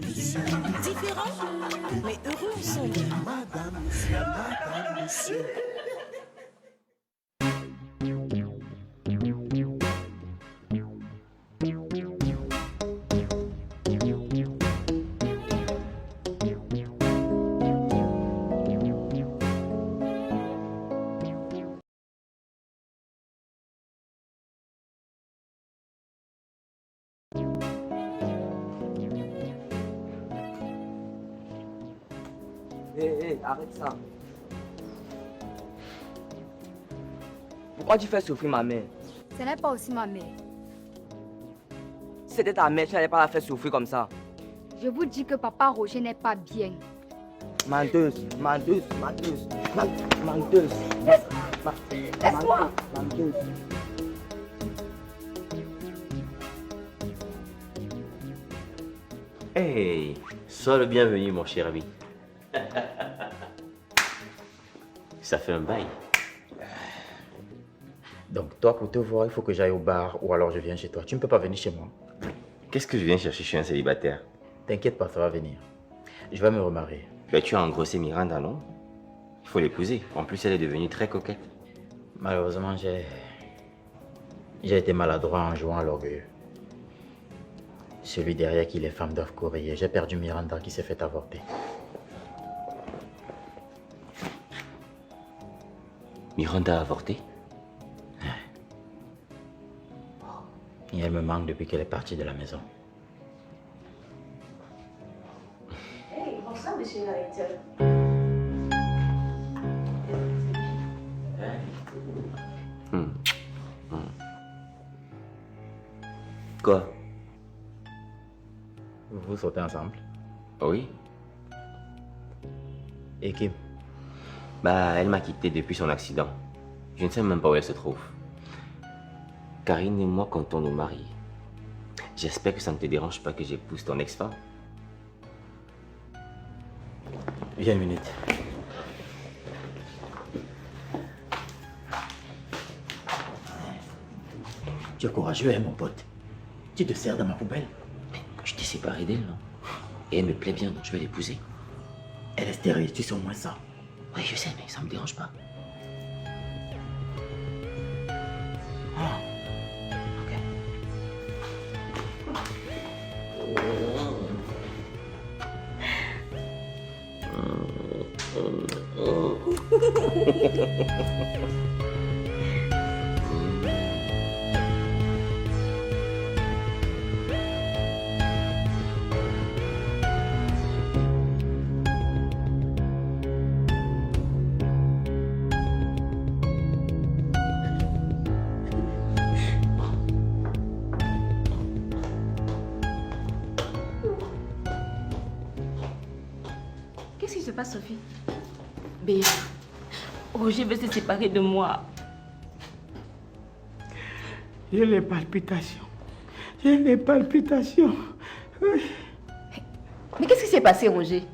Différents, mais heureux ensemble. Madame, monsieur, madame, monsieur. Hé, arrête ça. Pourquoi tu fais souffrir ma mère? Ce n'est pas aussi ma mère. Si c'était ta mère, tu n'allais pas la faire souffrir comme ça. Je vous dis que papa Roger n'est pas bien. Menteuse, menteuse, menteuse, menteuse. Laisse-moi. Menteuse. Hey, sois le bienvenu, mon cher ami. Ça fait un bail. Donc toi, pour te voir, il faut que j'aille au bar ou alors je viens chez toi. Tu ne peux pas venir chez moi. Qu'est-ce que je viens chercher chez un célibataire? T'inquiète pas, ça va venir. Je vais me remarier. Ben, tu as engrossé Miranda, non? Il faut l'épouser. En plus, elle est devenue très coquette. Malheureusement, j'ai été maladroit en jouant à l'orgueilleux. Celui derrière qui les femmes doivent courir. J'ai perdu Miranda qui s'est fait avorter. Miranda a avorté? Et elle me manque depuis qu'elle est partie de la maison. Hey, bonsoir, monsieur le directeur. Quoi? Vous sautez ensemble? Oui? Et Kim? Bah, elle m'a quitté depuis son accident. Je ne sais même pas où elle se trouve. Karine et moi comptons nous marier. J'espère que ça ne te dérange pas que j'épouse ton ex-femme. Viens une minute. Tu es courageux, hein, mon pote. Tu te sers dans ma poubelle. Je t'ai séparé d'elle, non? Et elle me plaît bien, donc je vais l'épouser. Elle est stérile, tu sais au moins ça. Oui, je sais, mais ça me dérange pas. Ah. Ok. Qu'est-ce qui se passe, Sophie? Béa, Roger veut se séparer de moi. J'ai les palpitations. J'ai les palpitations. Oui. Mais qu'est-ce qui s'est passé, Roger?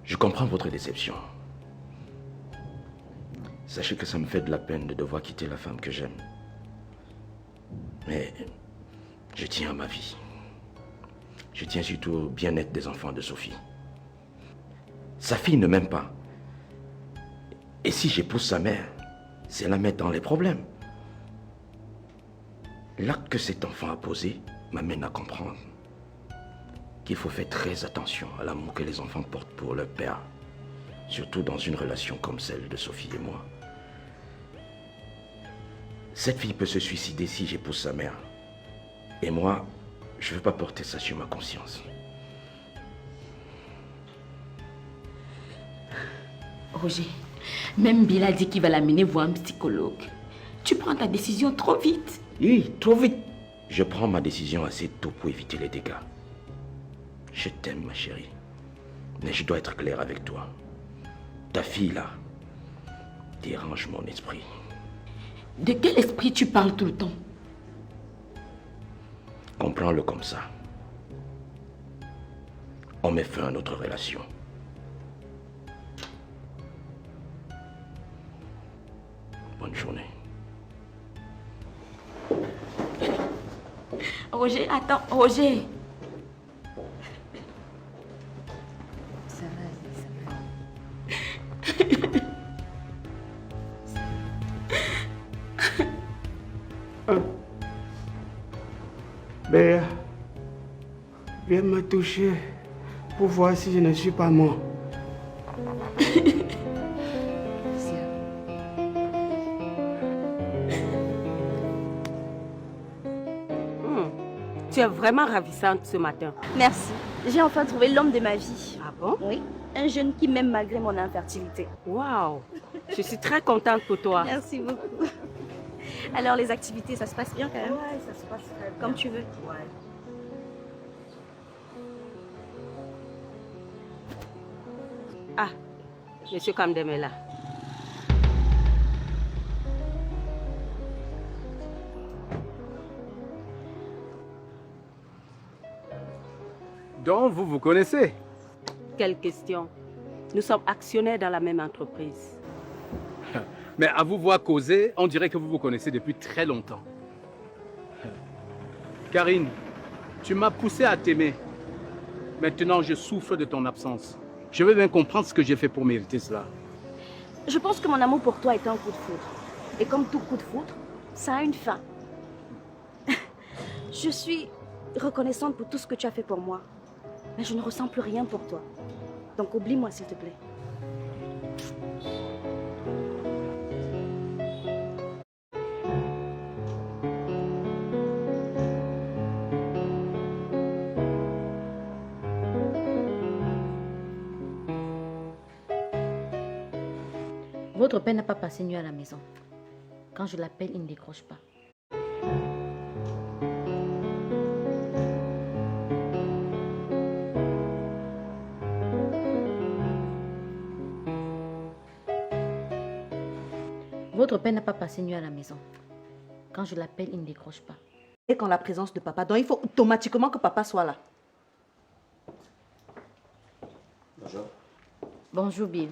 Je comprends votre déception. Sachez que ça me fait de la peine de devoir quitter la femme que j'aime. Mais je tiens à ma vie. Je tiens surtout au bien-être des enfants de Sophie. Sa fille ne m'aime pas. Et si j'épouse sa mère, c'est la mettre dans les problèmes. L'acte que cet enfant a posé m'amène à comprendre qu'il faut faire très attention à l'amour que les enfants portent pour leur père, surtout dans une relation comme celle de Sophie et moi. Cette fille peut se suicider si j'épouse sa mère. Et moi, je ne veux pas porter ça sur ma conscience. Roger, même Bill a dit qu'il va l'amener voir un psychologue. Tu prends ta décision trop vite. Oui, trop vite. Je prends ma décision assez tôt pour éviter les dégâts. Je t'aime, ma chérie. Mais je dois être clair avec toi. Ta fille, là, dérange mon esprit. De quel esprit tu parles tout le temps? Comprends-le comme ça. On met fin à notre relation. Bonne journée. Roger, attends, Roger. Béa, viens me toucher pour voir si je ne suis pas mort. Tu es vraiment ravissante ce matin. Merci. J'ai enfin trouvé l'homme de ma vie. Ah bon? Oui. Un jeune qui m'aime malgré mon infertilité. Waouh! Je suis très contente pour toi. Merci beaucoup. Alors les activités, ça se passe bien quand même? Ouais, ça se passe très bien. Comme tu veux. Ouais. Ah, Monsieur Kamdem est là. Donc, vous vous connaissez? Quelle question? Nous sommes actionnaires dans la même entreprise. Mais à vous voir causer, on dirait que vous vous connaissez depuis très longtemps. Karine, tu m'as poussé à t'aimer. Maintenant, je souffre de ton absence. Je veux bien comprendre ce que j'ai fait pour mériter cela. Je pense que mon amour pour toi est un coup de foudre. Et comme tout coup de foudre, ça a une fin. Je suis reconnaissante pour tout ce que tu as fait pour moi. Mais je ne ressens plus rien pour toi. Donc oublie-moi s'il te plaît. Votre père n'a pas passé nuit à la maison. Quand je l'appelle, il ne décroche pas. Votre père n'a pas passé nuit à la maison. Quand je l'appelle, il ne décroche pas. Et qu'en la présence de papa, donc il faut automatiquement que papa soit là. Bonjour. Bonjour, Bill.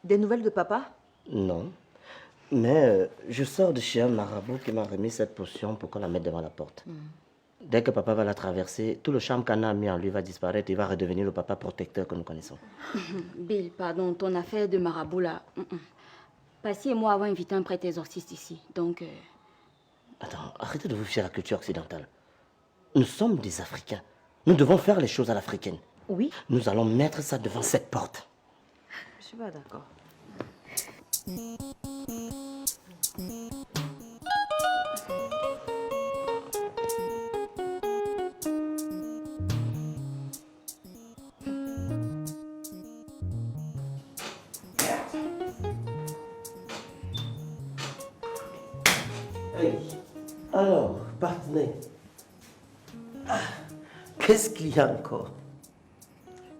Des nouvelles de papa? Non. Mais je sors de chez un marabout qui m'a remis cette potion pour qu'on la mette devant la porte. Dès que papa va la traverser, tout le charme qu'on a mis en lui va disparaître et va redevenir le papa protecteur que nous connaissons. Bill, pardon, ton affaire de marabout là. Passy et moi avons invité un prêtre exorciste ici, donc... Attends, arrêtez de vous fier à la culture occidentale. Nous sommes des Africains. Nous devons faire les choses à l'africaine. Oui. Nous allons mettre ça devant cette porte. Je suis pas d'accord. Hey. Alors, partenaire, qu'est-ce qu'il y a encore?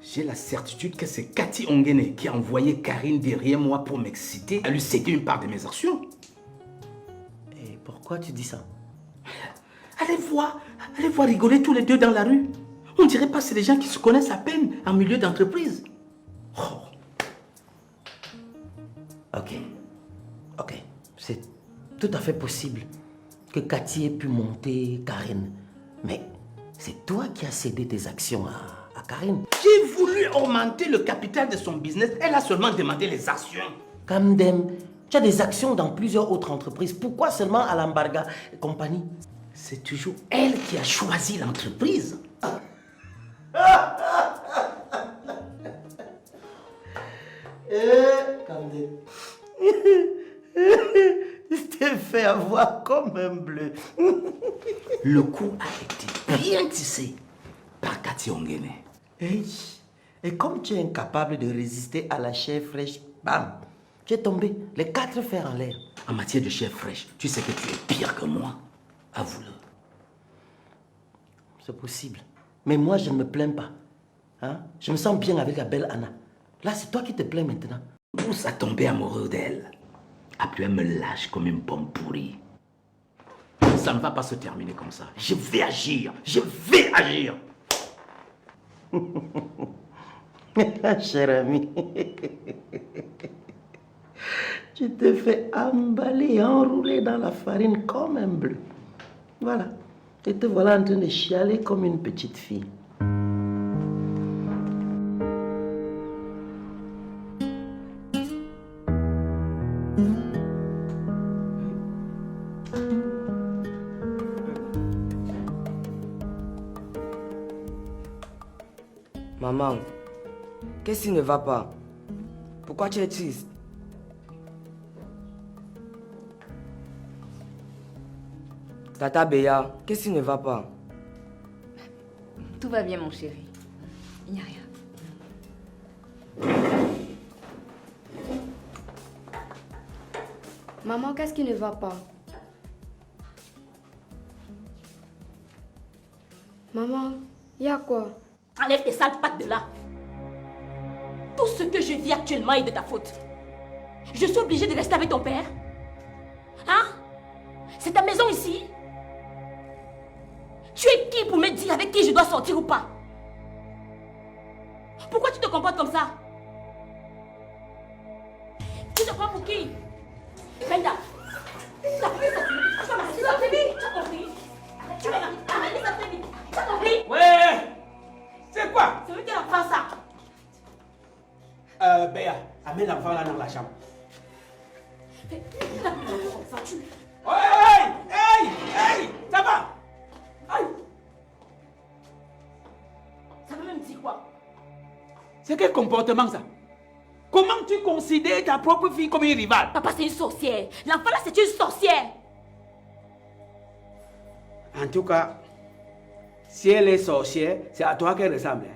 J'ai la certitude que c'est Cathy Ongene qui a envoyé Karine derrière moi pour m'exciter à lui céder une part de mes actions. Et pourquoi tu dis ça? Allez voir rigoler tous les deux dans la rue. On dirait pas que c'est des gens qui se connaissent à peine en milieu d'entreprise. Oh. Ok. C'est tout à fait possible que Cathy ait pu monter Karine. Mais c'est toi qui as cédé tes actions à Karine. J'ai voulu augmenter le capital de son business. Elle a seulement demandé les actions. Kamdem, tu as des actions dans plusieurs autres entreprises. Pourquoi seulement à l'Ambarga et compagnie? C'est toujours elle qui a choisi l'entreprise. Kamdem, tu t'es fait avoir comme un bleu. Le coup a été bien tissé par Cathy Ongene. Hey, et comme tu es incapable de résister à la chair fraîche, bam, tu es tombé, les 4 fers en l'air. En matière de chair fraîche, tu sais que tu es pire que moi. Avoue-le. C'est possible. Mais moi, je ne me plains pas. Hein? Je me sens bien avec la belle Anna. Là, c'est toi qui te plains maintenant. Pousse à tomber amoureux d'elle. Après, elle me lâche comme une pomme pourrie. Ça ne va pas se terminer comme ça. Je vais agir. Je vais agir. Cher ami, tu te fais emballer et enrouler dans la farine comme un bleu. Voilà. Et te voilà en train de chialer comme une petite fille. Maman, qu'est-ce qui ne va pas? Pourquoi tu es triste? Tata Béa, qu'est-ce qui ne va pas? Tout va bien, mon chéri. Il n'y a rien. Maman, qu'est-ce qui ne va pas? Maman, il y a quoi? Enlève tes sales pattes de là. Tout ce que je vis actuellement est de ta faute. Je suis obligée de rester avec ton père? Hein? C'est ta maison ici? Tu es qui pour me dire avec qui je dois sortir ou pas? Pourquoi tu te comportes comme ça? Tu te prends pour qui? Brenda, la pluie, ça finit. Tu as compris? Tu m'as arrêté, ça finit. Tu as compris? Ouais! C'est quoi? C'est lui qui a fait ça. Béa, amène l'enfant là dans la chambre. Hey! Ça va? Aïe! Ça veut même dire quoi? C'est quel comportement ça? Comment tu considères ta propre fille comme une rivale? Papa, c'est une sorcière. L'enfant là, c'est une sorcière. En tout cas, si elle est sorcière, c'est à toi qu'elle ressemble.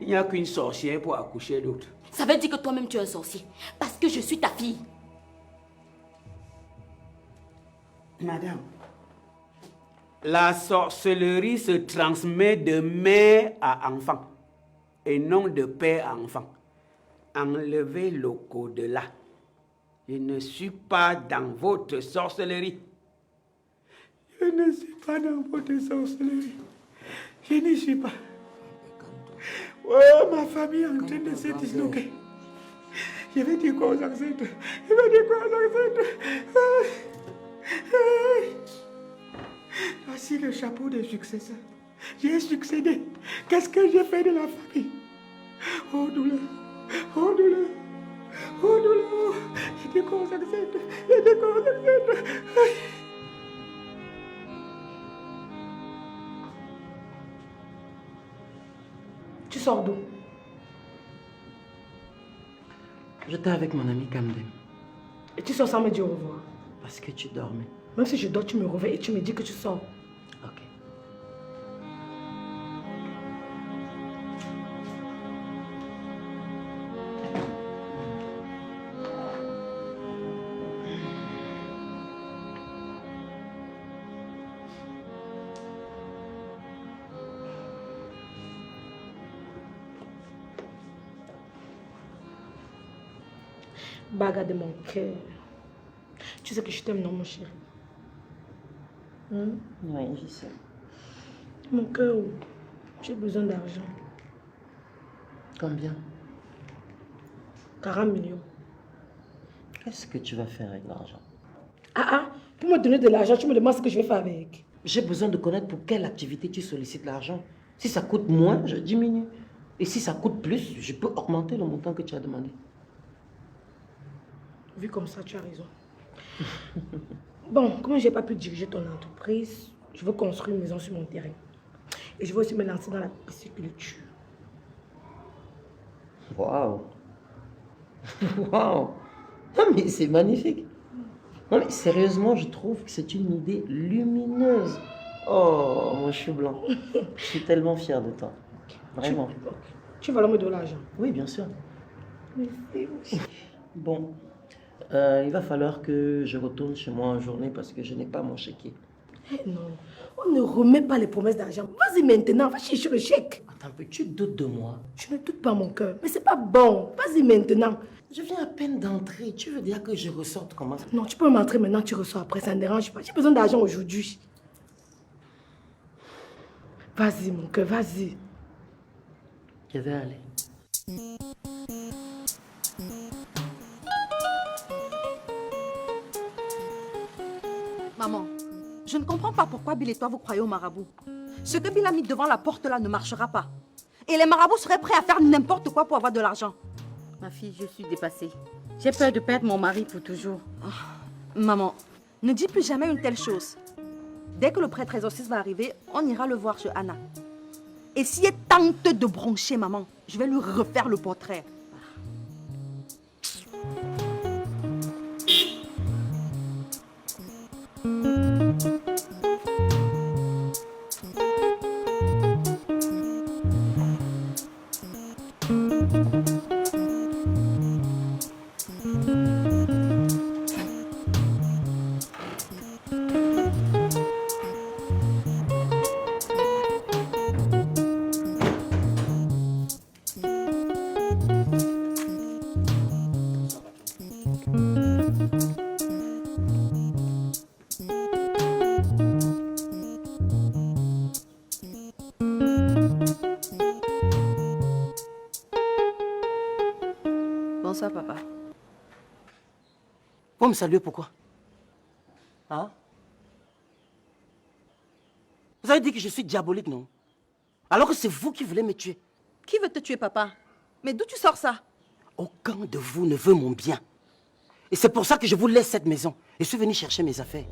Il n'y a qu'une sorcière pour accoucher d'autres. Ça veut dire que toi-même tu es un sorcier. Parce que je suis ta fille. Madame, la sorcellerie se transmet de mère à enfant et non de père à enfant. Enlevez le code là. Je ne suis pas dans votre sorcellerie. Je ne suis pas dans votre sorcellerie. Je n'y suis pas. Oh, ma famille est en train de se disloquer. Je vais dire quoi aux ancêtres? Je vais dire quoi aux ancêtres? Voici le chapeau des successeurs. J'ai succédé. Qu'est-ce que j'ai fait de la famille? Oh douleur, oh douleur, oh douleur. J'ai dit quoi aux ancêtres? J'ai dit quoi aux ancêtres? Tu sors d'où? J'étais avec mon ami Camden. Et tu sors sans me dire au revoir? Parce que tu dormais. Même si je dors, tu me réveilles et tu me dis que tu sors. Ok. Baga de mon cœur. Tu sais que je t'aime, non, mon chéri? Oui, je sais. Mon cœur, j'ai besoin d'argent. Combien? 40 millions. Qu'est-ce que tu vas faire avec l'argent? Pour me donner de l'argent, tu me demandes ce que je vais faire avec. J'ai besoin de connaître pour quelle activité tu sollicites l'argent. Si ça coûte moins, je diminue. Et si ça coûte plus, je peux augmenter le montant que tu as demandé. Vu comme ça, tu as raison. Bon, comme je n'ai pas pu diriger ton entreprise, je veux construire une maison sur mon terrain. Et je veux aussi me lancer dans la pisciculture. Waouh! Waouh! Ah, mais c'est magnifique! Non, mais sérieusement, je trouve que c'est une idée lumineuse. Oh, mon chou blanc. Je suis tellement fière de toi. Vraiment. Tu vas me donner l'argent? Oui, bien sûr. Merci. Bon. Il va falloir que je retourne chez moi en journée parce que je n'ai pas mon chéquier. Non, on ne remet pas les promesses d'argent. Vas-y maintenant, va chercher le chèque. Attends, tu doutes de moi? Je ne doute pas, mon cœur, mais c'est pas bon. Vas-y maintenant. Je viens à peine d'entrer. Tu veux dire que je ressorte comment? Non, tu peux m'entrer maintenant, tu ressors après, ça ne dérange pas. J'ai besoin d'argent aujourd'hui. Vas-y, mon cœur, vas-y. Je vais aller. Maman, je ne comprends pas pourquoi Bill et toi vous croyez au marabout. Ce que Bill a mis devant la porte là ne marchera pas. Et les marabouts seraient prêts à faire n'importe quoi pour avoir de l'argent. Ma fille, je suis dépassée. J'ai peur de perdre mon mari pour toujours. Maman, ne dis plus jamais une telle chose. Dès que le prêtre exorciste va arriver, on ira le voir chez Anna. Et si elle tente de broncher maman, je vais lui refaire le portrait. Bonsoir, papa. Vous me saluez pourquoi? Hein? Vous avez dit que je suis diabolique, non? Alors que c'est vous qui voulez me tuer. Qui veut te tuer, papa? Mais d'où tu sors ça? Aucun de vous ne veut mon bien. Et c'est pour ça que je vous laisse cette maison. Et je suis venu chercher mes affaires.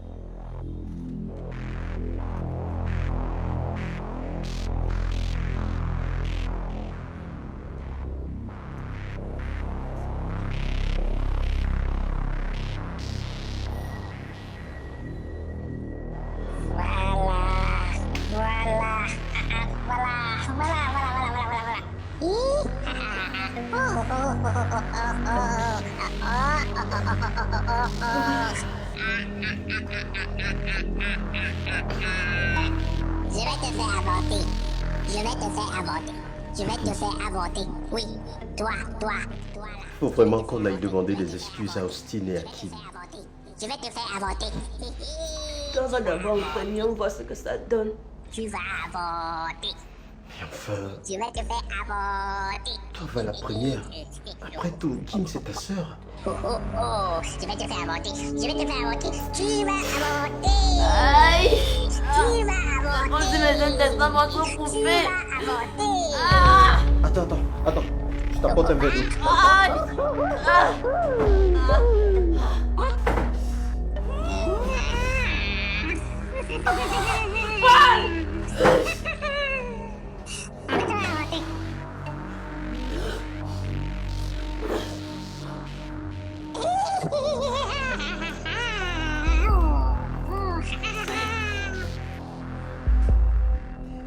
Je vais te faire avorter. Je vais te faire avorter. Je vais te faire avorter. Oui, toi. Faut vraiment qu'on aille demander des excuses à Austin et à Kim. Je vais te faire avorter. Dans un d'abord, on voit ce que ça donne. Tu vas avorter. Mais enfin, Je vais te faire avorter. toi va la première. Après tout, Kim c'est ta sœur. Oh. Je vais te faire avorter. Je vais te faire avorter. Tu vas avorter. Aïe. Tu vas avorter. On se met un destin pour tout couper. Attends. Je t'apporte un verre d'eau.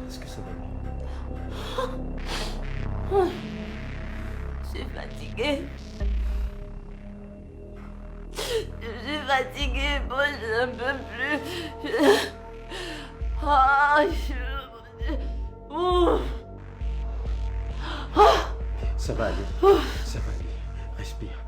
Est-ce que ça va? Je suis fatiguée. Je suis fatiguée, bon, je n'en peux plus. Ça va aller. Ça va aller. Respire.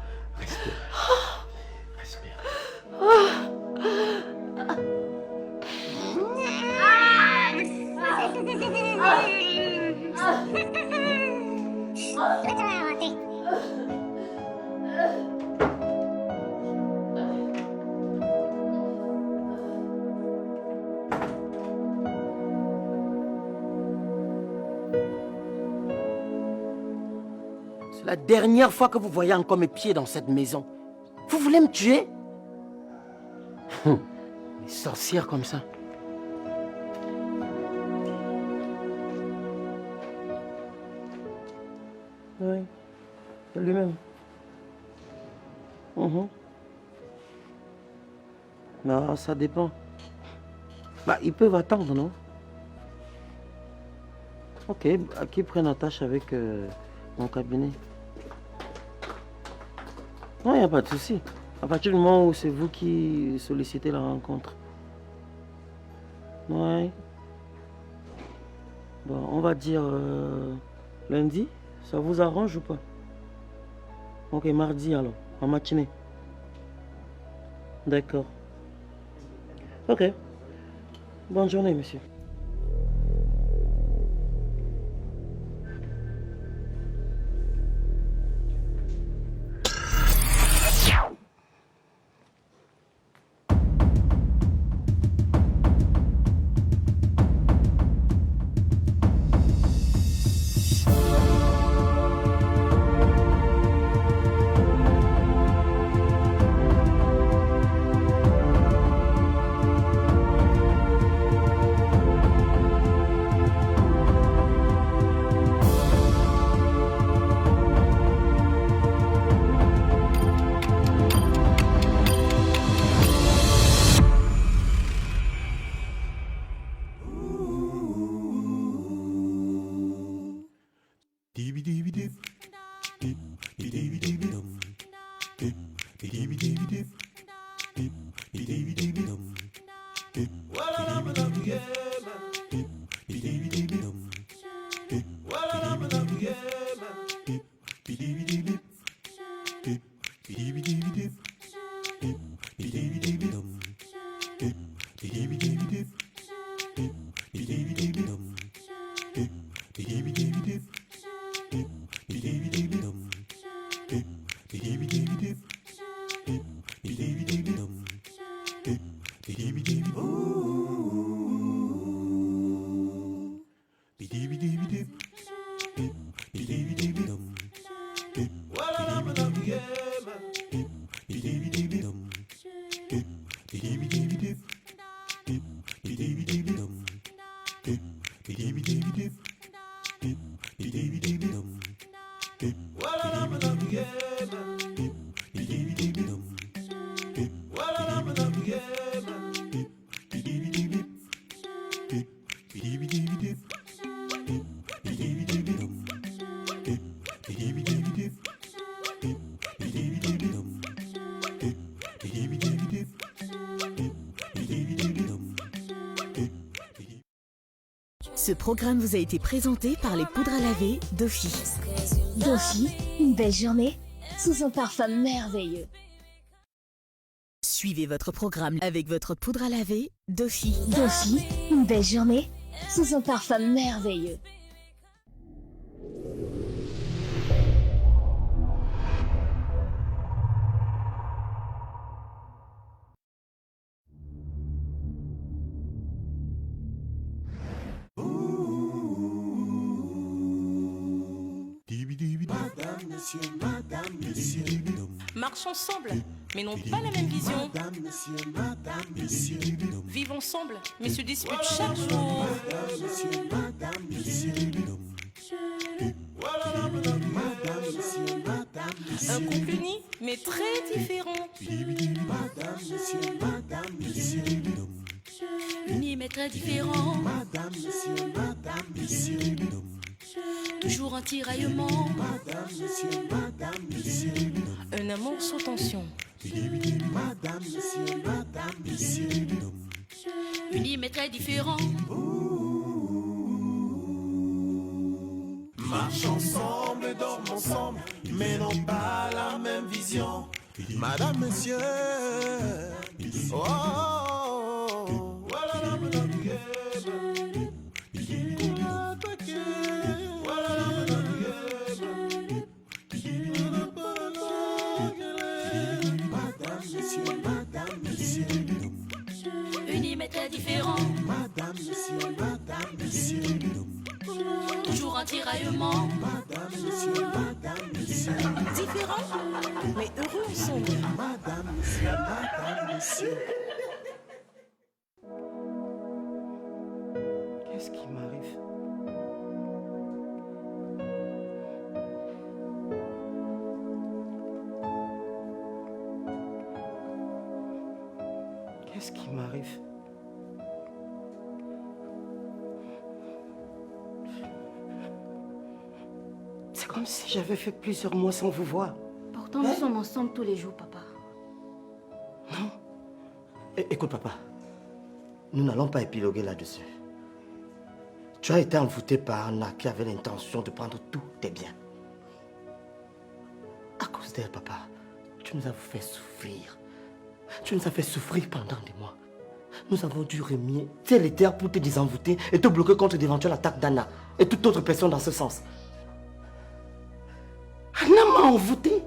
C'est la dernière fois que vous voyez encore mes pieds dans cette maison. Vous voulez me tuer? Les sorcières comme ça. Oui, c'est lui-même. Non, ça dépend. Bah, ils peuvent attendre, non? Ok, à qui prennent attache avec mon cabinet? Non, il n'y a pas de souci. À partir du moment où c'est vous qui sollicitez la rencontre. Ouais. Bon, on va dire lundi. Ça vous arrange ou pas? Ok, mardi alors, en matinée. D'accord. Ok. Bonne journée, monsieur. Ce programme vous a été présenté par les poudres à laver Dofi. Dofi, une belle journée sous un parfum merveilleux. Suivez votre programme avec votre poudre à laver Dofi. Dofi, une belle journée sous un parfum merveilleux. Madame, monsieur, Marchent ensemble, mais n'ont pas la même vision. madame, monsieur, Vivent ensemble, mais se disputent chaque jour. madame, monsieur, Un couple uni, mais très différent. madame, monsieur, Uni, mais très différent. madame, monsieur, Toujours en tiraillement. madame, monsieur, Un amour sous tension. madame, monsieur, Uni, mais très différent. marchent ensemble, dorment ensemble, mais n'ont pas la même vision. Madame, monsieur, oh, oh, oh. Voilà, madame, madame, monsieur, Uni, mais très différent. madame, monsieur, Toujours en tiraillement. madame, monsieur, Différent, mais heureux ensemble. madame, monsieur. Qu'est-ce qui m'arrive? Qu'est-ce qui m'arrive? C'est comme si j'avais fait plusieurs mois sans vous voir. Pourtant, nous sommes ensemble tous les jours, papa. Écoute, papa, nous n'allons pas épiloguer là-dessus. Tu as été envoûté par Anna qui avait l'intention de prendre tous tes biens. À cause d'elle, papa, tu nous as fait souffrir. Tu nous as fait souffrir pendant des mois. Nous avons dû remuer ciel et terre pour te désenvoûter et te bloquer contre d'éventuelles attaques d'Anna et toute autre personne dans ce sens. Anna m'a envoûté.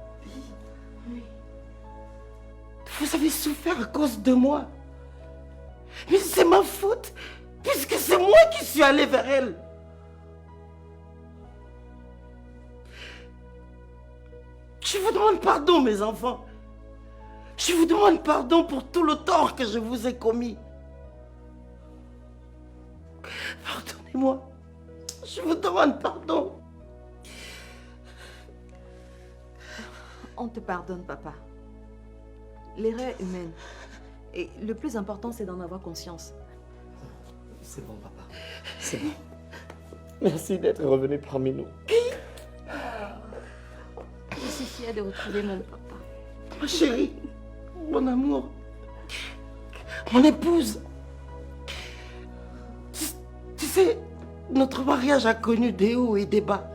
Vous avez souffert à cause de moi. Mais c'est ma faute, puisque c'est moi qui suis allé vers elle. Je vous demande pardon, mes enfants. Je vous demande pardon pour tout le tort que je vous ai commis. Pardonnez-moi. Je vous demande pardon. On te pardonne, papa. L'erreur est humaine. Et le plus important, c'est d'en avoir conscience. C'est bon, papa. C'est bon. Merci d'être revenu parmi nous. fière de retrouver mon papa. Ma chérie, mon amour, mon épouse. Tu sais, notre mariage a connu des hauts et des bas.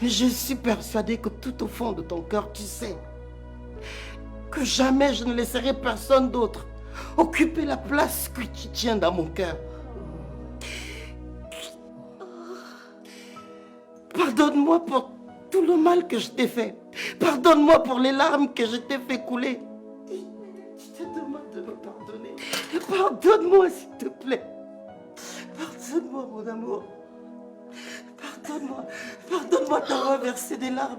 Mais je suis persuadée que tout au fond de ton cœur, tu sais que jamais je ne laisserai personne d'autre occuper la place que tu tiens dans mon cœur. Pardonne-moi pour tout le mal que je t'ai fait. Pardonne-moi pour les larmes que je t'ai fait couler. Je te demande de me pardonner. Pardonne-moi, s'il te plaît. Pardonne-moi, mon amour. Pardonne-moi. Pardonne-moi d'avoir versé des larmes.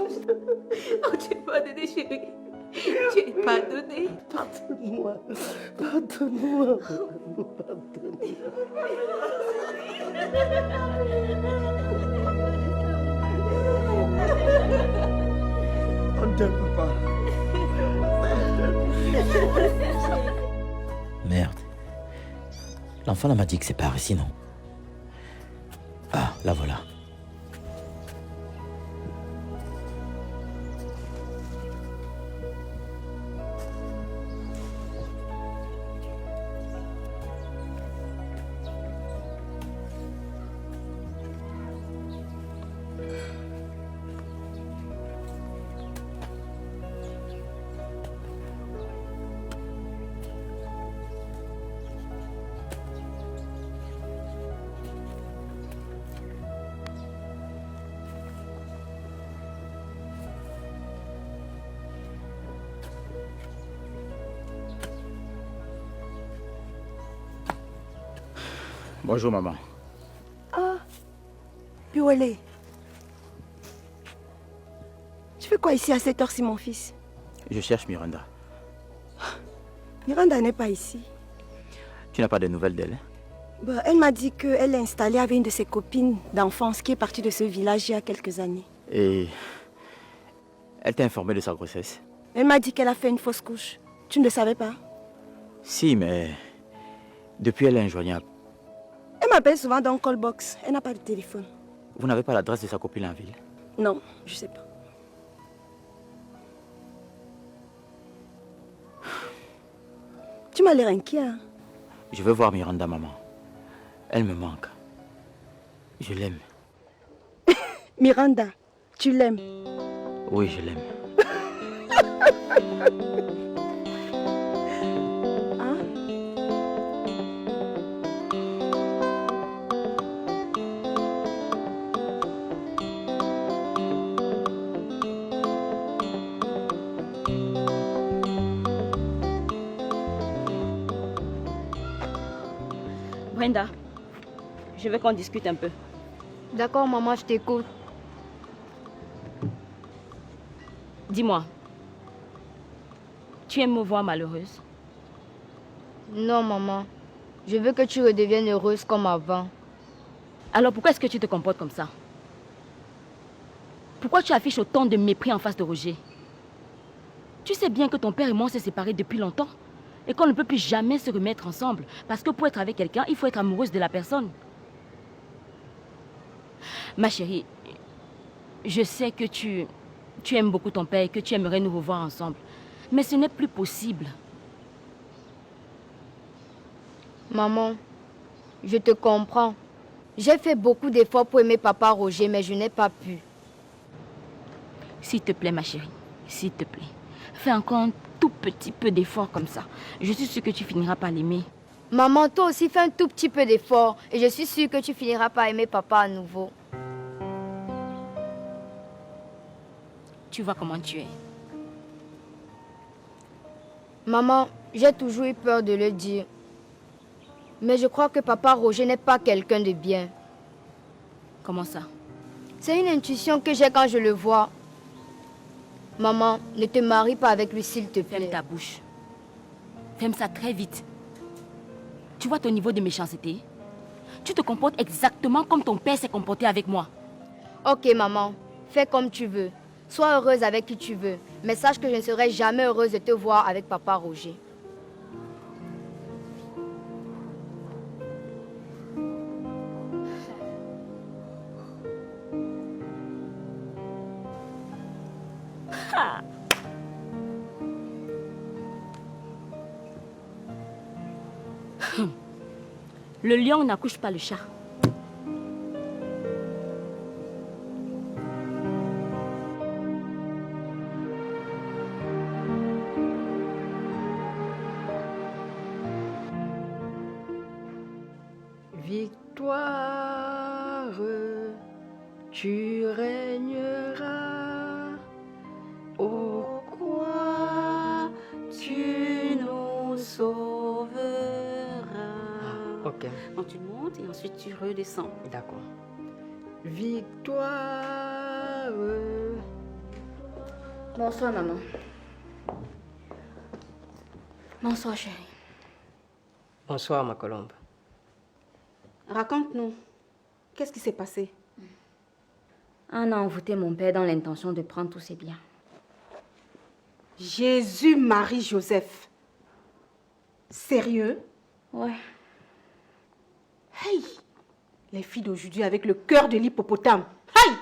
Oh, tu es pardonné, chérie. Tu es pardonné. Pardonne-moi. Pardonne-moi. On t'aime, papa. Merde. L'enfant là m'a dit que c'est par ici, non? Ah, la voilà. Bonjour, maman. Ah, Piwale. Tu fais quoi ici à cette heure-ci, mon fils? Je cherche Miranda. Miranda n'est pas ici. Tu n'as pas de nouvelles d'elle? Bah, elle m'a dit qu'elle est installée avec une de ses copines d'enfance qui est partie de ce village il y a quelques années. Et elle t'a informé de sa grossesse? Elle m'a dit qu'elle a fait une fausse couche. Tu ne le savais pas? Si, mais depuis elle est injoignable. Elle m'appelle souvent dans le call box. Elle n'a pas de téléphone. Vous n'avez pas l'adresse de sa copine en ville? Non, je sais pas. Tu m'as l'air inquiet. Hein? Je veux voir Miranda, maman. Elle me manque. Je l'aime. Miranda, tu l'aimes? Oui, je l'aime. Brenda, je veux qu'on discute un peu. D'accord, maman, je t'écoute. Dis-moi, tu aimes me voir malheureuse? Non, maman. Je veux que tu redeviennes heureuse comme avant. Alors pourquoi est-ce que tu te comportes comme ça? Pourquoi tu affiches autant de mépris en face de Roger? Tu sais bien que ton père et moi on s'est séparés depuis longtemps et qu'on ne peut plus jamais se remettre ensemble parce que pour être avec quelqu'un, il faut être amoureuse de la personne. Ma chérie, je sais que tu aimes beaucoup ton père et que tu aimerais nous revoir ensemble. Mais ce n'est plus possible. Maman, je te comprends. J'ai fait beaucoup d'efforts pour aimer papa Roger, mais je n'ai pas pu. S'il te plaît, ma chérie, s'il te plaît, fais encore un tout petit peu d'effort comme ça. Je suis sûre que tu finiras par l'aimer. Maman, toi aussi fais un tout petit peu d'effort et je suis sûre que tu finiras par aimer papa à nouveau. Tu vois comment tu es. Maman, j'ai toujours eu peur de le dire. Mais je crois que papa Roger n'est pas quelqu'un de bien. Comment ça? C'est une intuition que j'ai quand je le vois. Maman, ne te marie pas avec lui, s'il te plaît. Ferme ta bouche. Ferme ça très vite. Tu vois ton niveau de méchanceté? Tu te comportes exactement comme ton père s'est comporté avec moi. Ok, maman. Fais comme tu veux. Sois heureuse avec qui tu veux. Mais sache que je ne serai jamais heureuse de te voir avec papa Roger. Le lion n'accouche pas le chat. Victoire, tu régneras. Ô quoi tu nous sauveras. Ok. Donc tu montes et ensuite tu redescends. D'accord. Victoire. Bonsoir, maman. Bonsoir, chérie. Bonsoir, ma colombe. Raconte-nous. Qu'est-ce qui s'est passé? Anne a envoûté mon père dans l'intention de prendre tous ses biens. Jésus, Marie, Joseph. Sérieux? Ouais. Hey! Les filles d'aujourd'hui avec le cœur de l'hippopotame. Hey!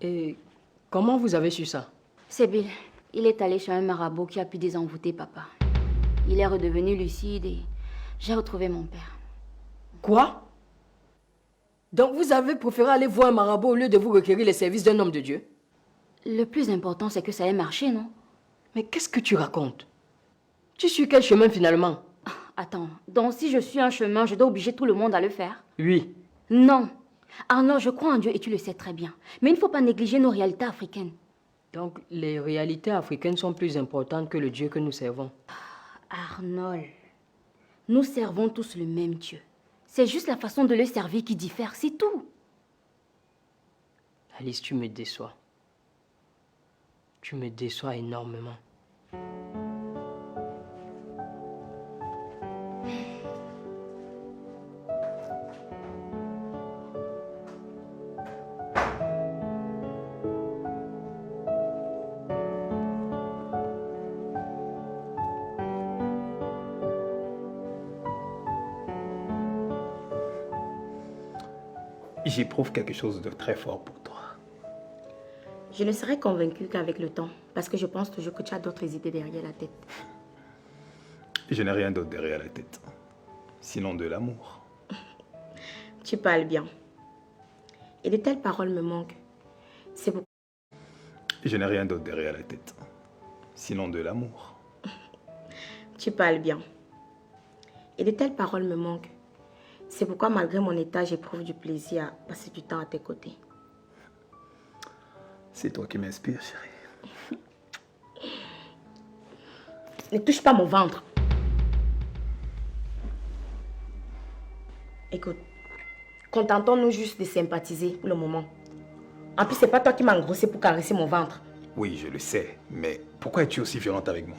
Et comment vous avez su ça? C'est Bill. Il est allé chez un marabout qui a pu désenvoûter papa. Il est redevenu lucide et j'ai retrouvé mon père. Quoi? Donc vous avez préféré aller voir un marabout au lieu de vous requérir les services d'un homme de Dieu? Le plus important, c'est que ça ait marché, non? Mais qu'est-ce que tu racontes? Tu suis quel chemin finalement? Attends, donc si je suis un chemin, je dois obliger tout le monde à le faire? Oui. Non. Arnaud, je crois en Dieu et tu le sais très bien. Mais il ne faut pas négliger nos réalités africaines. Donc les réalités africaines sont plus importantes que le Dieu que nous servons. Arnold, nous servons tous le même Dieu. C'est juste la façon de le servir qui diffère, c'est tout. Alice, tu me déçois. Tu me déçois énormément. J'éprouve quelque chose de très fort pour toi. Je ne serai convaincue qu'avec le temps, parce que je pense toujours que tu as d'autres idées derrière la tête. Je n'ai rien d'autre derrière la tête, sinon de l'amour. Tu parles bien. Et de telles paroles me manquent. C'est pourquoi... Je n'ai rien d'autre derrière la tête, sinon de l'amour. Tu parles bien. Et de telles paroles me manquent. C'est pourquoi, malgré mon état, j'éprouve du plaisir à passer du temps à tes côtés. C'est toi qui m'inspires, chérie. Ne touche pas mon ventre. Écoute, contentons-nous juste de sympathiser pour le moment. En plus, c'est pas toi qui m'as engrossé pour caresser mon ventre. Oui, je le sais, mais pourquoi es-tu aussi violente avec moi?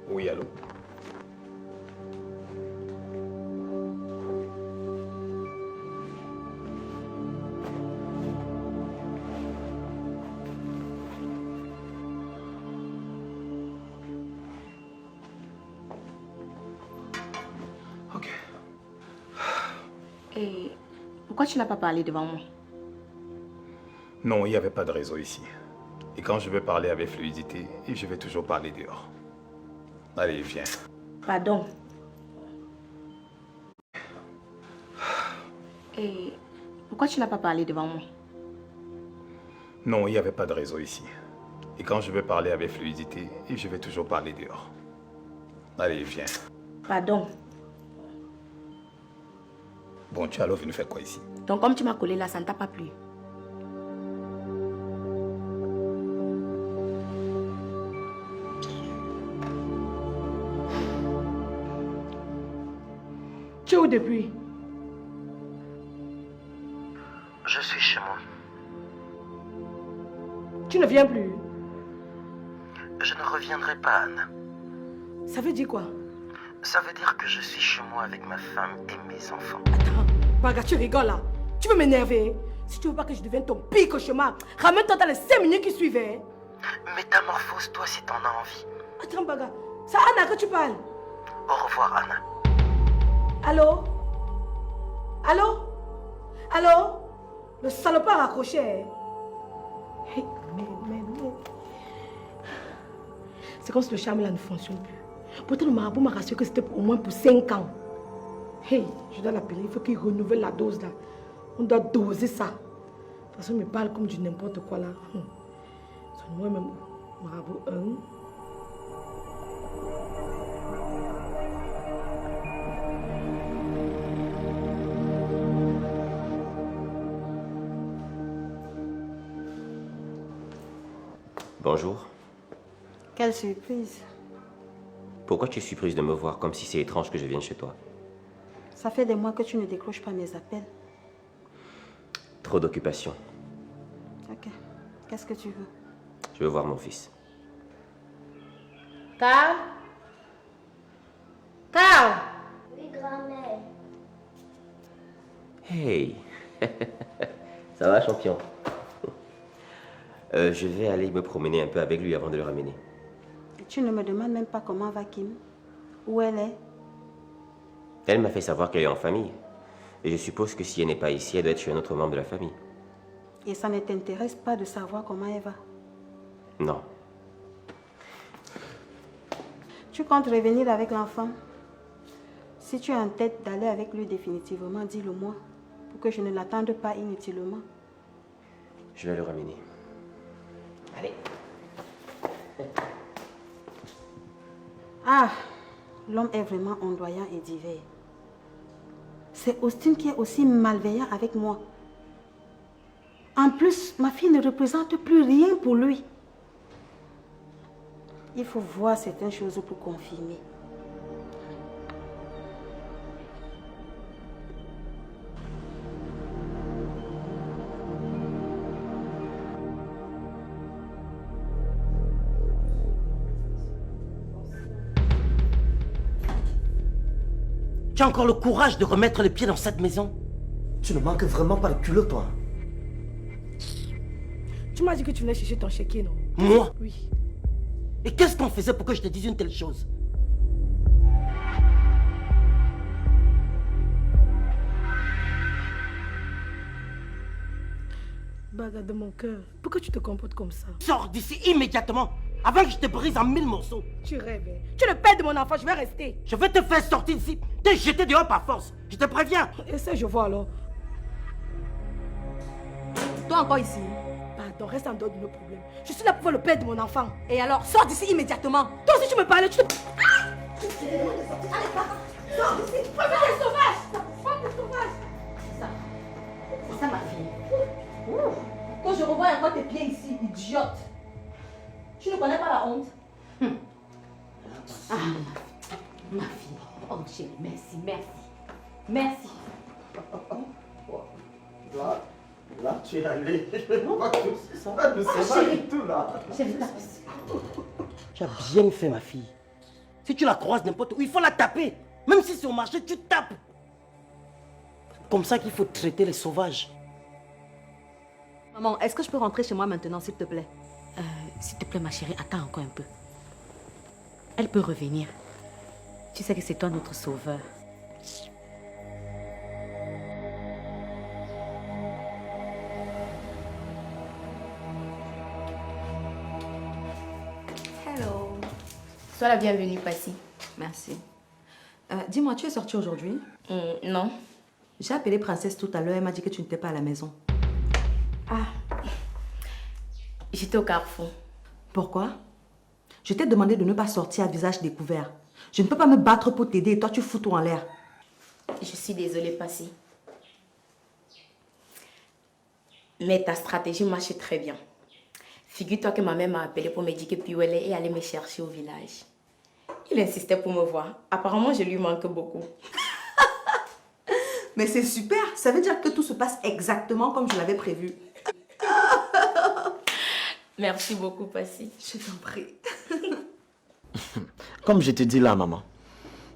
Oui, allô? Ok. Et pourquoi tu n'as pas parlé devant moi? Non, il n'y avait pas de réseau ici. Et quand je veux parler avec fluidité, je vais toujours parler dehors. Allez, viens. Pardon. Et pourquoi tu n'as pas parlé devant moi? Non, il n'y avait pas de réseau ici. Et quand je veux parler avec fluidité, je vais toujours parler dehors. Allez, viens. Pardon. Bon, tu es alors venu faire quoi ici? Donc comme tu m'as collé là, ça ne t'a pas plu? Tu es où depuis? Je suis chez moi. Tu ne viens plus? Je ne reviendrai pas, Anne. Ça veut dire quoi? Ça veut dire que je suis chez moi avec ma femme et mes enfants. Baga, tu rigoles là. Tu veux m'énerver? Si tu veux pas que je devienne ton pire cauchemar, ramène-toi dans les 5 minutes qui suivaient. Métamorphose-toi si t'en as envie. Attends, Baga. C'est Anna que tu parles. Au revoir, Anna. Allô? Allô? Allô? Le salopard accroché. Hey, mais. C'est comme si le charme là ne fonctionne plus. Pourtant, le marabout m'a rassuré que c'était au moins pour 5 ans. Hey, je dois l'appeler, il faut qu'il renouvelle la dose là. On doit doser ça. De toute façon, il me parle comme du n'importe quoi là. C'est moi-même, marabout 1. Bonjour. Quelle surprise. Pourquoi tu es surprise de me voir comme si c'est étrange que je vienne chez toi? Ça fait des mois que tu ne décroches pas mes appels. Trop d'occupation. Ok. Qu'est-ce que tu veux? Je veux voir mon fils. Carl? Carl? Oui, grand-mère. Hey. Ça va, champion? Je vais aller me promener un peu avec lui avant de le ramener. Tu ne me demandes même pas comment va Kim? Où elle est? Elle m'a fait savoir qu'elle est en famille. Et je suppose que si elle n'est pas ici, elle doit être chez un autre membre de la famille. Et ça ne t'intéresse pas de savoir comment elle va? Non. Tu comptes revenir avec l'enfant? Si tu es en tête d'aller avec lui définitivement, dis-le moi, pour que je ne l'attende pas inutilement. Je vais le ramener. Allez. Ah, l'homme est vraiment ondoyant et divers. C'est Austin qui est aussi malveillant avec moi. En plus, ma fille ne représente plus rien pour lui. Il faut voir certaines choses pour confirmer. Tu as encore le courage de remettre les pieds dans cette maison? Tu ne manques vraiment pas de culot, toi. Tu m'as dit que tu venais chercher ton chéquier, non? Moi? Oui. Et qu'est-ce qu'on faisait pour que je te dise une telle chose? Bagarre de mon cœur, pourquoi tu te comportes comme ça? Sors d'ici immédiatement, avant que je te brise en 1000 morceaux. Tu rêves, hein? Tu es le père de mon enfant, je vais rester. Je vais te faire sortir d'ici, te jeter dehors par force. Je te préviens. Essaie, je vois alors. Toi encore ici? Pardon, reste en dehors de nos problèmes. Je suis là pour voir le père de mon enfant. Et alors, sors d'ici immédiatement. Toi aussi, tu me parlais, tu te... Allez, sors d'ici. Pas de sauvage. Pas de sauvage. C'est ça ma fille. Quand je revois encore tes pieds ici, idiote. Tu ne connais pas la honte? Ah, ma fille. Oh chérie, merci. Merci. Là, tu es allé. Ça va du tout là. Tu as bien fait, ma fille. Si tu la croises n'importe où, il faut la taper. Même si c'est au marché, tu tapes. Comme ça qu'il faut traiter les sauvages. Maman, est-ce que je peux rentrer chez moi maintenant, s'il te plaît? S'il te plaît, ma chérie, attends encore un peu. Elle peut revenir. Tu sais que c'est toi notre sauveur. Hello. Sois la bienvenue, Passy. Merci. Dis-moi, tu es sortie aujourd'hui? Non. J'ai appelé Princesse tout à l'heure, elle m'a dit que tu n'étais pas à la maison. Ah. J'étais au carrefour. Pourquoi? Je t'ai demandé de ne pas sortir à visage découvert. Je ne peux pas me battre pour t'aider et toi tu fous tout en l'air. Je suis désolée, Passy. Mais ta stratégie marche très bien. Figure-toi que ma mère m'a appelé pour me dire que Piouelle est allée me chercher au village. Il insistait pour me voir. Apparemment, je lui manque beaucoup. Mais c'est super. Ça veut dire que tout se passe exactement comme je l'avais prévu. Merci beaucoup, Passy. Je t'en prie. Comme je te dis là, maman,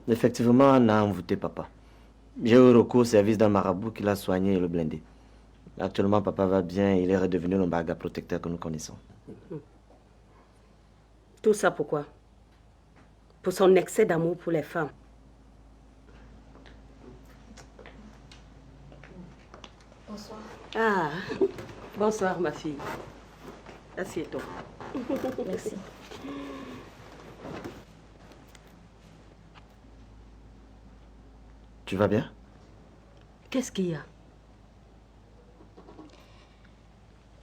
effectivement, on a envoûté papa. J'ai eu recours au service d'un marabout qui l'a soigné et le blindé. Actuellement, papa va bien et il est redevenu le baga protecteur que nous connaissons. Tout ça pourquoi? Pour son excès d'amour pour les femmes. Bonsoir. Ah, bonsoir ma fille. Assieds-toi. Merci. Tu vas bien? Qu'est-ce qu'il y a?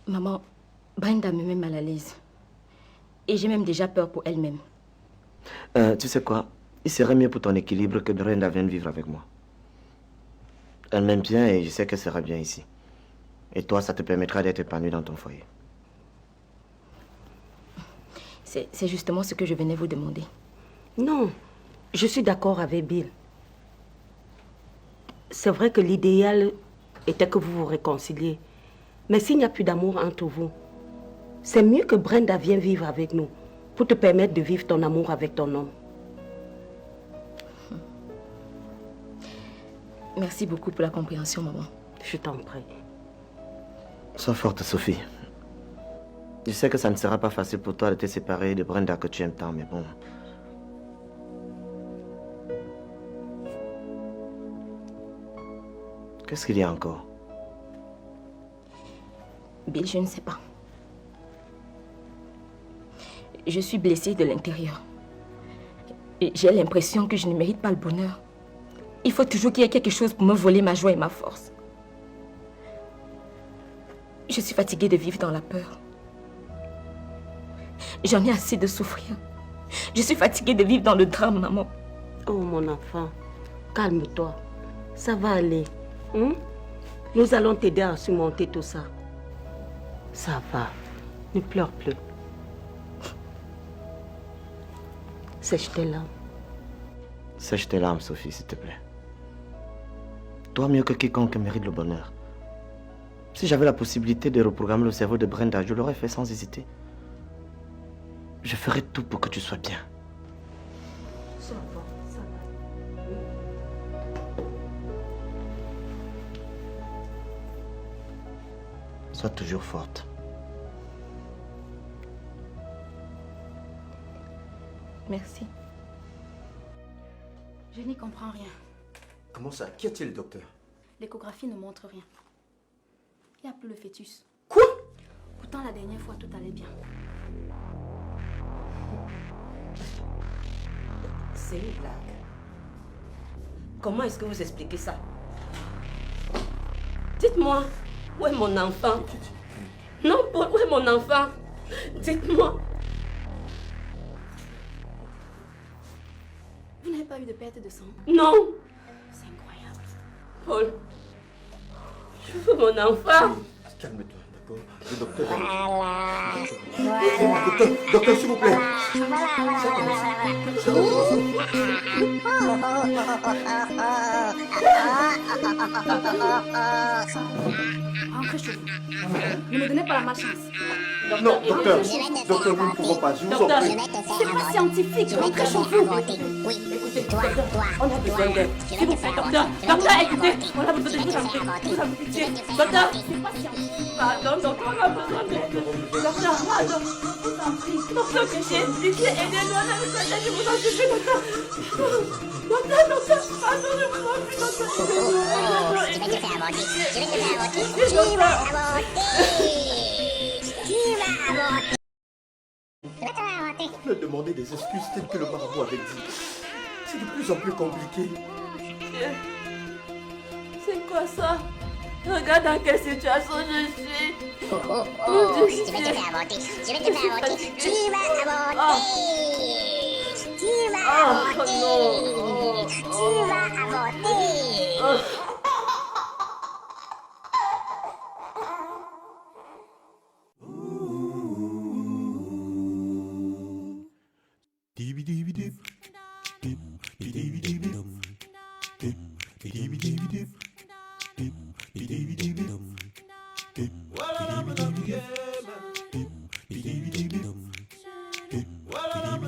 Maman, Brenda me met mal à l'aise. Et j'ai même déjà peur pour elle-même. Tu sais quoi? Il serait mieux pour ton équilibre que Brenda vienne vivre avec moi. Elle m'aime bien et je sais qu'elle sera bien ici. Et toi, ça te permettra d'être épanoui dans ton foyer. C'est justement ce que je venais vous demander. Non, je suis d'accord avec Bill. C'est vrai que l'idéal était que vous vous réconciliez. Mais s'il n'y a plus d'amour entre vous, c'est mieux que Brenda vienne vivre avec nous pour te permettre de vivre ton amour avec ton homme. Merci beaucoup pour la compréhension, maman. Je t'en prie. Sois forte, Sophie. Je sais que ça ne sera pas facile pour toi de te séparer de Brenda que tu aimes tant, mais bon. Qu'est-ce qu'il y a encore? Bill, je ne sais pas. Je suis blessée de l'intérieur. Et j'ai l'impression que je ne mérite pas le bonheur. Il faut toujours qu'il y ait quelque chose pour me voler ma joie et ma force. Je suis fatiguée de vivre dans la peur. J'en ai assez de souffrir. Je suis fatiguée de vivre dans le drame, maman. Oh, mon enfant, calme-toi. Ça va aller. Hein? Nous allons t'aider à surmonter tout ça. Ça va. Ne pleure plus. Sèche tes larmes. Sèche tes larmes, Sophie, s'il te plaît. Toi, mieux que quiconque mérite le bonheur. Si j'avais la possibilité de reprogrammer le cerveau de Brenda, je l'aurais fait sans hésiter. Je ferai tout pour que tu sois bien. Ça va, ça va. Sois toujours forte. Merci. Je n'y comprends rien. Comment ça? Qu'y a-t-il, docteur? L'échographie ne montre rien. Il n'y a plus le fœtus. Quoi? Pourtant, la dernière fois, tout allait bien. C'est une blague. Comment est-ce que vous expliquez ça? Dites-moi, où est mon enfant? Non, Paul, où est mon enfant? Dites-moi. Vous n'avez pas eu de perte de sang? Non. C'est incroyable. Paul, je veux mon enfant. Calme-toi, d'accord? Le docteur... Docteur, s'il vous plaît. Rentrez chez vous. Ne me donnez pas la malchance. Non, docteur, docteur, nous ne pouvons pas. Je vous en prie. C'est pas scientifique. Rentrez chez vous. Écoutez, on a besoin d'aide. S'il vous plaît, docteur. Docteur, écoutez. On a besoin de vous en prie. Vous en pitié. Docteur. C'est pas scientifique. Pardon, docteur, on a besoin d'aide. Docteur, pardon. Vous en prie. Docteur, que j'ai expliqué. Aidez-nous, on a besoin d'aide. Je vous en supplie, docteur. Docteur, pardon, je vous en prie, docteur. Je vais te faire avorter. Je vais te faire avorter. Tu vas avorter. Tu vas avorter. Je vais te faire avorter. Me demander des excuses telles que le marabout avait dit. C'est de plus en plus compliqué. C'est quoi ça? Regarde dans quelle situation je suis. Oh, oh, oh. Je vais te faire avorter. Je vais te faire avorter. Tu vas avorter. Tu vas avorter. Non. Tu vas avorter. Well, I'm